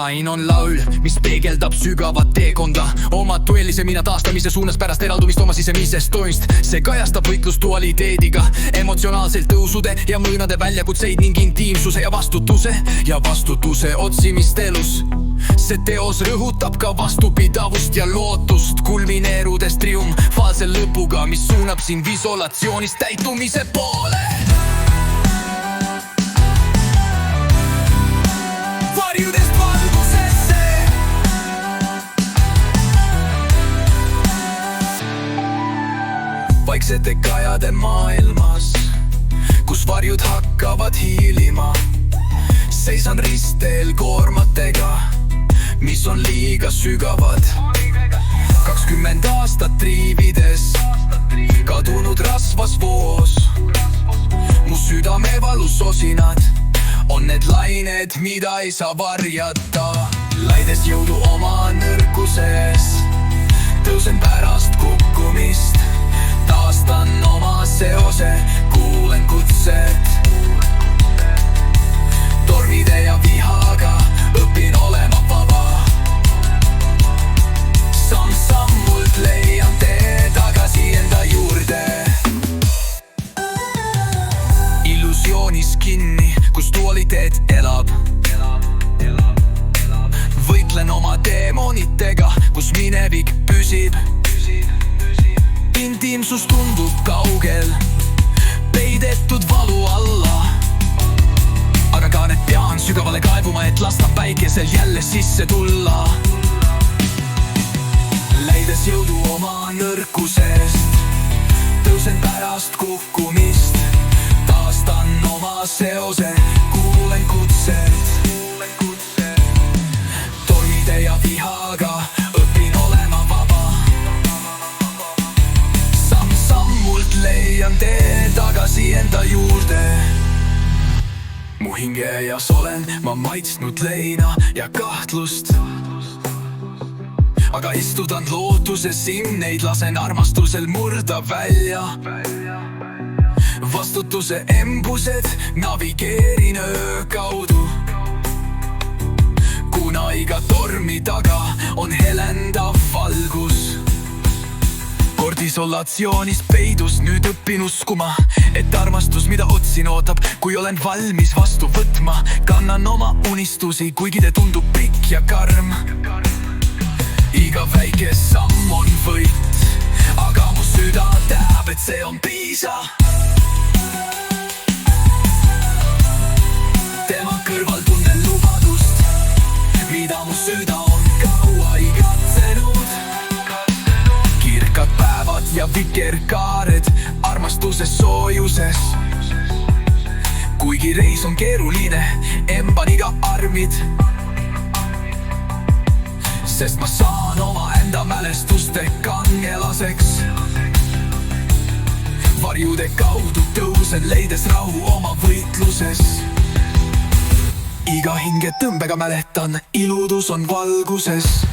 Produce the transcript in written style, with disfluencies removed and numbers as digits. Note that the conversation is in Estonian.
Lain on laul, mis peegeldab sügavat teekonda oma tõelise mina taastamise suunas pärast eraldumist oma sisemisest toist. See kajastab võitlust dualiteediga, emotsionaalselt tõusude ja mõõnade väljakutseid ning intiimsuse ja vastutuse otsimist elus. See teos rõhutab ka vastupidavust ja lootust, kulmineerudes triumfaalse lõpuga, mis suunab sind isolatsioonist täitumise poole. Varjudest valgusesse. Vaiksete kajade maailmas, kus varjud hakkavad hiilima, seisan ristteel koormatega, mis on liiga sügavad. 20 aastat triivides, kadunud rasvas voos. Mu südame valus osinad on need lained, mida ei saa varjata. Laides jõudu oma nõrkuses, tõusen pärast kukkumist. Taastan oma seose, kuulen kutset. Tormide ja vihaga õpin olema vaba. Samm-sammult leian tee tagasi enda juurde. Illusioonis kinni, kus dualiteet elab. Võitlen oma deemonitega, kus minevik püsib. Intiimsus tundub kaugel, peidetud valu alla. Aga ka need pean sügavale kaevuma, et lasta päikesel jälle sisse tulla. Leides jõudu oma nõrkusest, tõusen pärast kukkumist. Taastan oma seose, kuulen kutset. Tormide ja vihaga õpin olema vaba. Samm-sammult leian tee tagasi enda juurde. Mu hingejas olen ma maitsnud leina ja kahtlust, aga istudan lootuses neid lasen armastusel murda välja. Vastutuse embused navigeerin öö kaudu, kuna iga tormi taga on helendav valgus. Kord isolatsioonis peidus, nüüd õpin uskuma, et armastus, mida otsin, ootab, kui olen valmis vastu võtma. Kannan oma unistusi, kuigi te tundub pikk ja karm. Iga väike samm on võit, aga mu süda teab, et see on piisa. Tema kõrval tunnen lubadust, mida mu süda on kaua igatsenud. Kirkad päevad ja vikerkaared armastuse soojuses. Kuigi reis on keeruline, emban iga armid, sest ma saan oma enda mälestuste kangelaseks. Varjude kaudu tõusen, leides rahu oma võitluses. Iga hinge tõmbega mäletan, iludus on valguses.